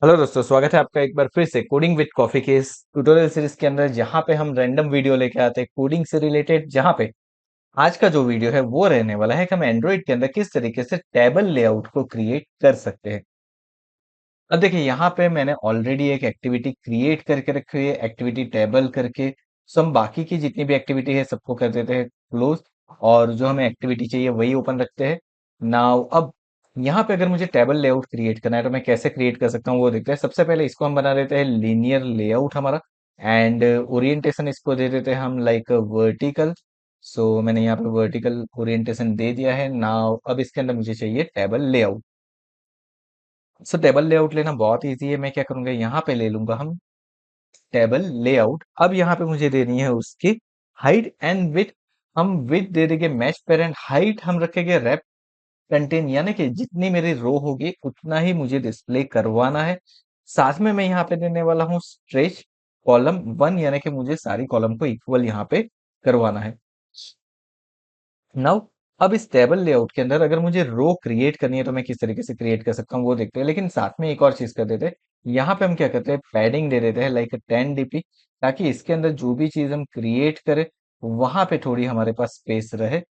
Hello दोस्तों, स्वागत है आपका एक बार फिर से कोडिंग विद कॉफी के इस ट्यूटोरियल सीरीज के अंदर, जहां पे हम रैंडम वीडियो लेके आते हैं कोडिंग से रिलेटेड। जहां पे आज का जो वीडियो है वो रहने वाला है कि हम एंड्रॉइड के अंदर किस तरीके से टेबल लेआउट को क्रिएट कर सकते हैं। अब देखिए, यहाँ पे मैंने ऑलरेडी एक एक्टिविटी क्रिएट करके रखी हुई है, एक्टिविटी टेबल करके। सो हम बाकी की जितनी भी एक्टिविटी है सबको कर देते हैं क्लोज, और जो हमें एक्टिविटी चाहिए वही ओपन रखते हैं। नाउ अब यहाँ पे अगर मुझे टेबल लेआउट क्रिएट करना है तो मैं कैसे क्रिएट कर सकता हूँ वो देखते हैं। सबसे पहले इसको हम बना देते हैं लीनियर लेआउट हमारा, एंड ओरिएंटेशन इसको दे देते हैं हम लाइक वर्टिकल। सो मैंने यहाँ पे वर्टिकल ओरिएंटेशन दे दिया है। नाउ अब इसके अंदर मुझे चाहिए टेबल लेआउट। सो टेबल लेआउट लेना बहुत इजी है। मैं क्या करूंगा, यहाँ पे ले लूंगा हम टेबल लेआउट। अब यहाँ पे मुझे देनी है उसकी हाइट एंड विड्थ। हम विड्थ दे देंगे मैच पेरेंट, हाइट हम रखेंगे रैप कंटेन, यानी कि जितनी मेरी रो होगी उतना ही मुझे डिस्प्ले करवाना है। साथ में मैं यहाँ पे देने वाला हूँ स्ट्रेच कॉलम 1, यानी कि मुझे सारी कॉलम को इक्वल यहाँ पे करवाना है। नाउ अब इस टेबल लेआउट के अंदर अगर मुझे रो क्रिएट करनी है तो मैं किस तरीके से क्रिएट कर सकता हूँ वो देखते हैं। लेकिन साथ में एक और चीज कर देते हैं, यहाँ पे हम क्या करते हैं, पैडिंग दे देते हैं लाइक 10 dp, ताकि इसके अंदर जो भी चीज हम क्रिएट करें वहां पे थोड़ी हमारे पास स्पेस रहे।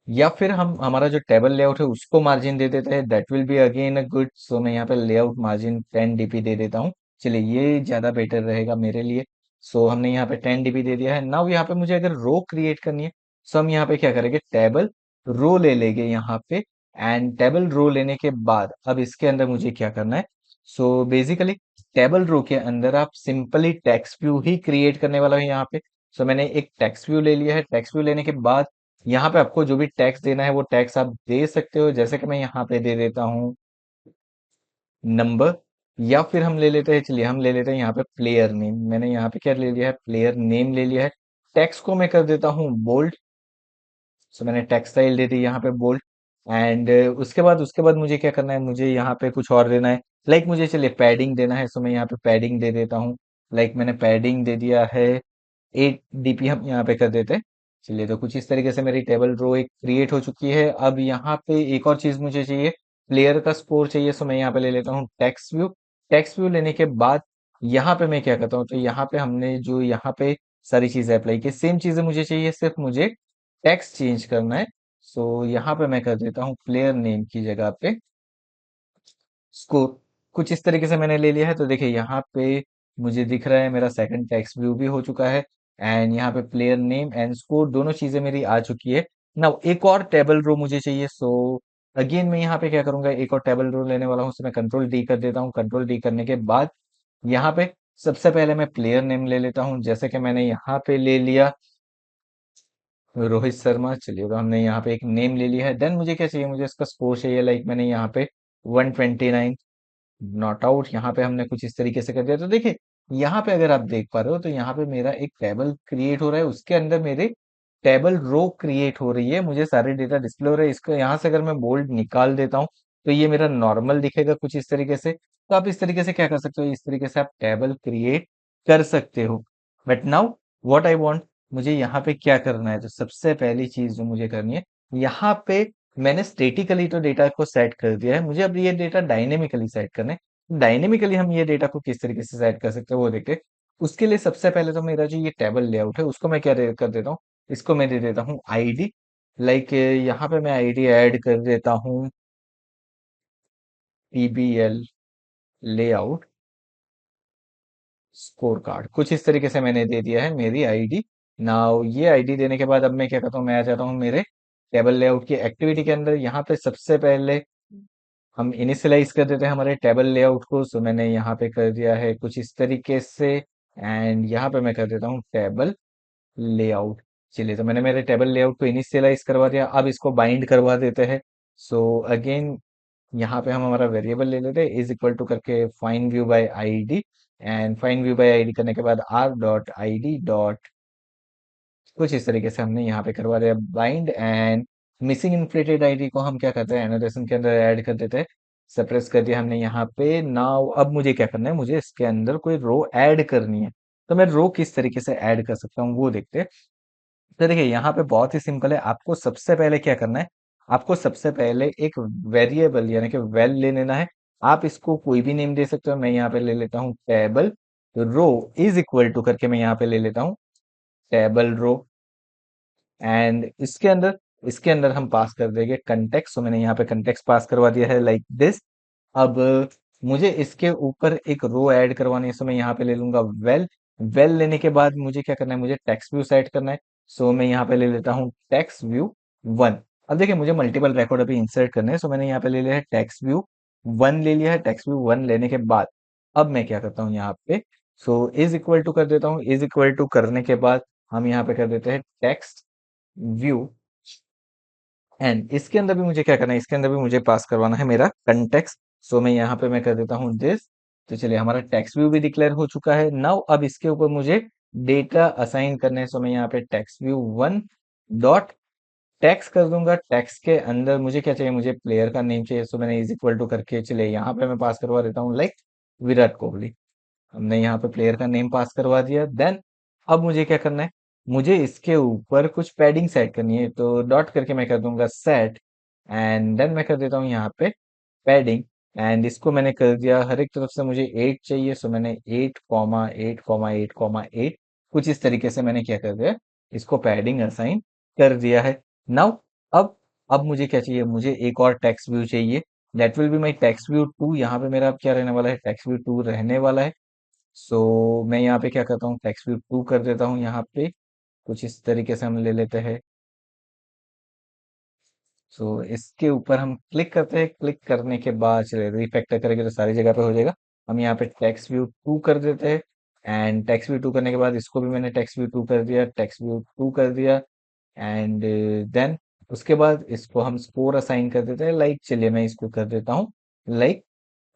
या फिर हम हमारा जो टेबल लेआउट है उसको मार्जिन दे देते हैं, that will be again a good. So मैं यहाँ पे लेआउट मार्जिन 10 dp दे देता हूँ। चलिए, ये ज्यादा बेटर रहेगा मेरे लिए। सो हमने यहाँ पे 10 dp दे दिया है। नाउ यहाँ पे मुझे अगर रो क्रिएट करनी है, सो हम यहाँ पे क्या करेंगे, टेबल रो ले लेंगे यहाँ पे। एंड टेबल रो लेने के बाद अब इसके अंदर मुझे क्या करना है, सो बेसिकली टेबल रो के अंदर आप सिंपली टेक्स्ट व्यू ही क्रिएट करने वाला है यहाँ पे। सो मैंने एक टेक्स्ट व्यू ले लिया है। टेक्स्ट व्यू लेने के बाद यहाँ पे आपको जो भी टैक्स देना है वो टैक्स आप दे सकते हो, जैसे कि मैं यहाँ पे दे देता हूँ नंबर। या फिर हम ले लेते हैं, चलिए हम ले लेते हैं यहाँ पे प्लेयर नेम। मैंने यहाँ पे क्या ले लिया है, प्लेयर नेम ले लिया है। टेक्स्ट को मैं कर देता हूँ बोल्ड। सो मैंने टेक्सटाइल दे दी यहाँ पे बोल्ड। एंड उसके बाद मुझे क्या करना है, मुझे यहाँ पे कुछ और देना है। लाइक मुझे चलिए पैडिंग देना है, सो मैं यहाँ पे पैडिंग दे देता हूँ। लाइक मैंने पैडिंग दे दिया है 8 dp, हम यहाँ पे कर देते हैं। चलिए, तो कुछ इस तरीके से मेरी टेबल रो एक क्रिएट हो चुकी है। अब यहाँ पे एक और चीज मुझे चाहिए, प्लेयर का स्कोर चाहिए। सो मैं यहाँ पे ले लेता हूँ टेक्स्ट व्यू। टेक्स्ट व्यू लेने के बाद यहाँ पे मैं क्या करता हूँ, तो यहाँ पे हमने जो यहाँ पे सारी चीजें अप्लाई की, सेम चीजें मुझे चाहिए, सिर्फ मुझे टेक्स्ट चेंज करना है। सो यहाँ पे मैं कर देता हूँ प्लेयर नेम की जगह पे स्कोर। कुछ इस तरीके से मैंने ले लिया है। तो देखिए, यहाँ पे मुझे दिख रहा है मेरा सेकंड टेक्स्ट व्यू भी हो चुका है। एंड यहाँ पे प्लेयर नेम एंड स्कोर दोनों चीजें मेरी आ चुकी है। नाउ एक और टेबल रो मुझे चाहिए। सो अगेन मैं यहाँ पे क्या करूंगा, एक और टेबल रो लेने वाला हूँ। तो मैं कंट्रोल डी कर देता हूँ। कंट्रोल डी करने के बाद यहाँ पे सबसे पहले मैं प्लेयर नेम ले लेता हूँ, जैसे कि मैंने यहाँ पे ले लिया रोहित शर्मा। चलिए, तो हमने यहाँ पे एक नेम ले लिया है। देन मुझे क्या चाहिए, मुझे इसका स्कोर चाहिए। लाइक मैंने यहाँ पे 129 नॉट आउट, यहाँ पे हमने कुछ इस तरीके से कर दिया। तो देखिए, यहाँ पे अगर आप देख पा रहे हो तो यहाँ पे मेरा एक टेबल क्रिएट हो रहा है, उसके अंदर मेरे टेबल रो क्रिएट हो रही है, मुझे सारे डेटा डिस्प्ले हो रहे हैं। इसको यहाँ से अगर मैं बोल्ड निकाल देता हूँ तो ये मेरा नॉर्मल दिखेगा कुछ इस तरीके से। तो आप इस तरीके से क्या कर सकते हो, इस तरीके से आप टेबल क्रिएट कर सकते हो। But now what I want, मुझे यहाँ पे क्या करना है, तो सबसे पहली चीज जो मुझे करनी है, यहाँ पे मैंने स्टेटिकली तो डेटा को सेट कर दिया है, मुझे अब ये डेटा डायनेमिकली सेट करना है। डायनेमिकली हम ये डेटा को किस तरीके से सेट कर सकते हैं वो देखते हैं। उसके लिए सबसे पहले तो मेरा जो ये टेबल लेआउट है उसको मैं क्या कर देता हूँ, इसको मैं दे देता हूँ आईडी। लाइक यहाँ पे मैं आईडी ऐड कर देता हूँ टीबीएल लेआउट स्कोर कार्ड। कुछ इस तरीके से मैंने दे दिया है मेरी आईडी। नाउ ये आईडी देने के बाद अब मैं क्या करता हूँ, मैं आ जाता हूँ मेरे टेबल लेआउट की एक्टिविटी के अंदर। यहाँ पे सबसे पहले हम इनिशियलाइज कर देते हैं हमारे टेबल लेआउट को। सो मैंने यहाँ पे कर दिया है कुछ इस तरीके से। एंड यहाँ पे मैं कर देता हूँ टेबल लेआउट। चलिए, तो मैंने मेरे टेबल लेआउट को इनिशियलाइज करवा दिया। अब इसको बाइंड करवा देते हैं। सो अगेन यहाँ पे हम हमारा वेरिएबल ले लेते हैं, इज इक्वल टू करके find view bye ID. And find view bye ID करने के बाद R dot I D dot, कुछ इस तरीके से हमने यहाँ पे करवा दिया bind. And missing inflated ID को हम क्या करते हैं, एनोटेशन के अंदर ऐड कर देते हैं। सप्रेस कर दिया हमने यहाँ पे। नाउ अब मुझे क्या करना है, मुझे इसके अंदर कोई रो ऐड करनी है। तो मैं रो किस तरीके से ऐड कर सकता हूँ वो देखते हैं। तो देखिए, यहाँ पे बहुत ही सिंपल है। आपको सबसे पहले क्या करना है, आपको सबसे पहले एक वेरिएबल यानी कि वेल ले लेना है। आप इसको कोई भी नेम दे सकते हो। मैं यहाँ पे ले लेता हूँ table row is equal to करके मैं यहाँ पे ले लेता हूँ टेबल रो। एंड इसके अंदर हम पास कर देंगे कंटेक्स्ट। तो मैंने यहाँ पे कंटेक्स्ट पास करवा दिया है लाइक दिस। अब मुझे इसके ऊपर एक रो ऐड करवानी है, सो मैं यहाँ पे ले लूंगा वेल। वेल लेने के बाद मुझे क्या करना है, मुझे टेक्स्ट व्यू सेट करना है। सो मैं यहाँ पे ले लेता हूँ टेक्स्ट व्यू 1। अब देखिए मुझे मल्टीपल रिकॉर्ड अभी इंसर्ट करने हैं, सो मैंने यहाँ पे ले लिया है टेक्स्ट व्यू 1 ले लिया है। टेक्स्ट व्यू 1 लेने के बाद अब मैं क्या करता हूँ यहाँ पे, सो इज इक्वल टू कर देता हूँ। इज इक्वल टू करने के बाद हम यहाँ पे कर देते हैं टेक्स्ट व्यू। एंड इसके अंदर भी मुझे क्या करना है, इसके अंदर भी मुझे पास करवाना है मेरा कंटेक्स्ट। सो मैं यहाँ पे मैं कर देता हूँ दिस। तो चलिए हमारा टेक्स्ट व्यू भी डिक्लेयर हो चुका है। नाउ अब इसके ऊपर मुझे डेटा असाइन करने हैं। सो मैं यहाँ पे टेक्स्ट व्यू 1 डॉट टेक्स्ट कर दूंगा। टेक्स्ट के अंदर मुझे क्या चाहिए, मुझे प्लेयर का नेम चाहिए। सो मैंने इज इक्वल टू करके चलिए यहाँ पे मैं पास करवा देता हूँ लाइक विराट कोहली। हमने यहाँ पे प्लेयर का नेम पास करवा दिया। देन अब मुझे क्या करना है, मुझे इसके ऊपर कुछ पैडिंग सेट करनी है। तो डॉट करके मैं कर दूंगा सेट। एंड देन मैं कर देता हूँ यहाँ पे पैडिंग। एंड इसको मैंने कर दिया, हर एक तरफ से मुझे 8 चाहिए। सो मैंने 8,8,8,8 कुछ इस तरीके से मैंने क्या कर दिया, इसको पैडिंग असाइन कर दिया है। नाउ अब अब मुझे क्या चाहिए, मुझे एक और टेक्स्ट व्यू चाहिए। That will be my text view 2। यहाँ पे मेरा अब क्या रहने वाला है, टेक्स्ट व्यू 2 रहने वाला है। सो मैं यहाँ पे क्या करता हूँ, टेक्स्ट व्यू 2 कर देता हूँ। यहाँ पे कुछ इस तरीके से हम ले लेते हैं। सो इसके ऊपर हम क्लिक करते हैं। क्लिक करने के बाद चलिए रिफैक्टर करेंगे तो सारी जगह पे हो जाएगा। हम यहाँ पे टेक्स्ट व्यू 2 कर देते हैं। एंड टेक्स्ट व्यू 2 करने के बाद इसको भी मैंने टेक्स्ट व्यू 2 कर दिया, टेक्स्ट व्यू 2 कर दिया। एंड देन उसके बाद इसको हम स्कोर असाइन कर देते हैं। लाइक चलिए मैं इसको कर देता हूँ लाइक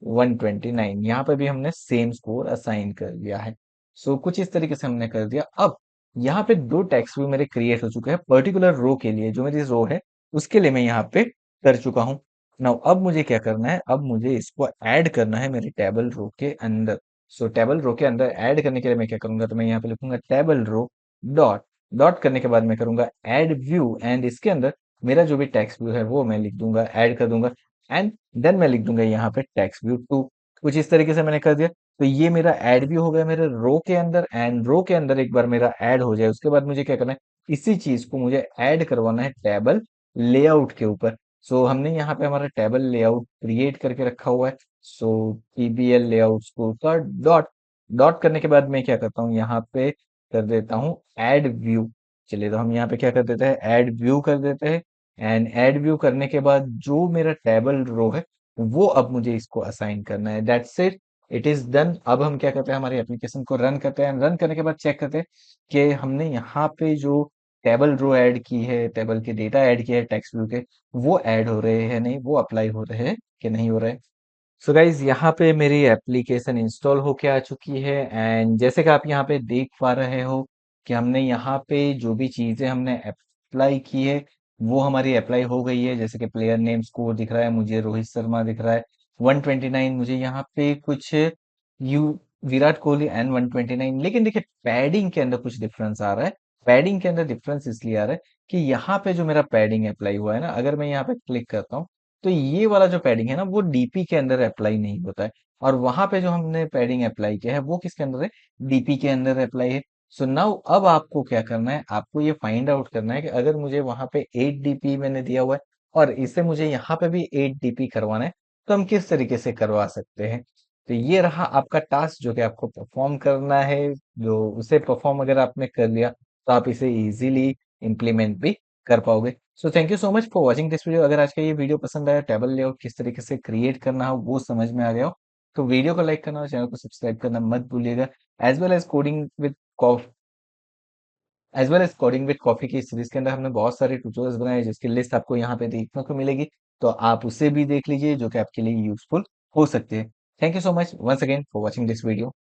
129। यहाँ पे भी हमने सेम स्कोर असाइन कर दिया है। सो कुछ इस तरीके से हमने कर दिया। अब यहाँ पे दो टेक्स्ट व्यू मेरे क्रिएट हो चुके हैं पर्टिकुलर रो के लिए, जो मेरी रो है उसके लिए मैं यहाँ पे कर चुका हूँ। नाउ अब मुझे क्या करना है, अब मुझे इसको ऐड करना है मेरी टेबल रो के अंदर। सो टेबल रो के अंदर ऐड करने के लिए मैं क्या करूंगा, तो मैं यहाँ पे लिखूंगा टेबल रो डॉट डॉट करने के बाद मैं करूंगा ऐड व्यू। एंड इसके अंदर मेरा जो भी टेक्स्ट व्यू है वो मैं लिख दूंगा, ऐड कर दूंगा। एंड देन मैं लिख दूंगा यहाँ पे टेक्स्ट व्यू 2। कुछ इस तरीके से मैंने कर दिया। तो ये मेरा ऐड व्यू हो गया मेरे रो के अंदर। एंड रो के अंदर एक बार मेरा ऐड हो जाए उसके बाद मुझे क्या करना है, इसी चीज को मुझे ऐड करवाना है टेबल लेआउट के ऊपर। सो हमने यहाँ पे हमारा टेबल लेआउट क्रिएट करके रखा हुआ है। सो टीबीएल लेआउट स्कोर का डॉट डॉट करने के बाद मैं क्या करता हूँ, यहाँ पे कर देता हूँ ऐड व्यू। चलिए तो हम यहाँ पे क्या कर देते हैं, ऐड व्यू कर देते हैं। एंड ऐड व्यू करने के बाद जो मेरा टेबल रो है वो अब मुझे इसको असाइन करना है। That's it, it is done. अब हम क्या करते हैं, हमारी एप्लीकेशन को रन करते हैं। रन करने के बाद चेक करते हैं कि हमने यहाँ पे जो टेबल रो ऐड की है, टेबल के डेटा ऐड किया है टेक्स्ट व्यू के, वो ऐड हो रहे हैं नहीं, वो अप्लाई हो रहे हैं कि नहीं हो रहे। सो गाइज यहाँ पे मेरी एप्लीकेशन इंस्टॉल होके आ चुकी है। एंड जैसे कि आप यहाँ पे देख पा रहे हो कि हमने यहाँ पे जो भी चीजें हमने अप्लाई की है वो हमारी अप्लाई हो गई है। जैसे कि प्लेयर नेम स्कोर दिख रहा है, मुझे रोहित शर्मा दिख रहा है 129। मुझे यहाँ पे कुछ यू विराट कोहली एंड 129। लेकिन देखिए पैडिंग के अंदर कुछ डिफरेंस आ रहा है। पैडिंग के अंदर डिफरेंस इसलिए आ रहा है कि यहाँ पे जो मेरा पैडिंग अप्लाई हुआ है ना, अगर मैं यहाँ पे क्लिक करता हूँ तो ये वाला जो पैडिंग है ना वो डीपी के अंदर अप्लाई नहीं होता है। और वहां पे जो हमने पैडिंग अप्लाई किया है वो किसके अंदर है, डीपी के अंदर अप्लाई है। सो नाउ अब आपको क्या करना है, आपको ये फाइंड आउट करना है कि अगर मुझे वहां पे 8 डीपी मैंने दिया हुआ है और इसे मुझे यहाँ पे भी 8 डीपी करवाना है, तो हम किस तरीके से करवा सकते हैं। तो ये रहा आपका टास्क जो कि आपको परफॉर्म करना है। जो उसे परफॉर्म अगर आपने कर लिया तो आप इसे इजीली इम्प्लीमेंट भी कर पाओगे। So thank you so much for watching this video. अगर आज का ये वीडियो पसंद आया, टेबल लेआउट किस तरीके से क्रिएट करना हो वो समझ में आ गया हो, तो वीडियो को लाइक करना और चैनल को सब्सक्राइब करना मत भूलिएगा। As well as coding with as well as coding with coffee की सीरीज के अंदर हमने बहुत सारे ट्यूटोरियल्स बनाए जिसकी लिस्ट आपको यहाँ पे देखने को मिलेगी। तो आप उसे भी देख लीजिए जो कि आपके लिए यूजफुल हो सकते हैं। Thank you so much once again for watching this video.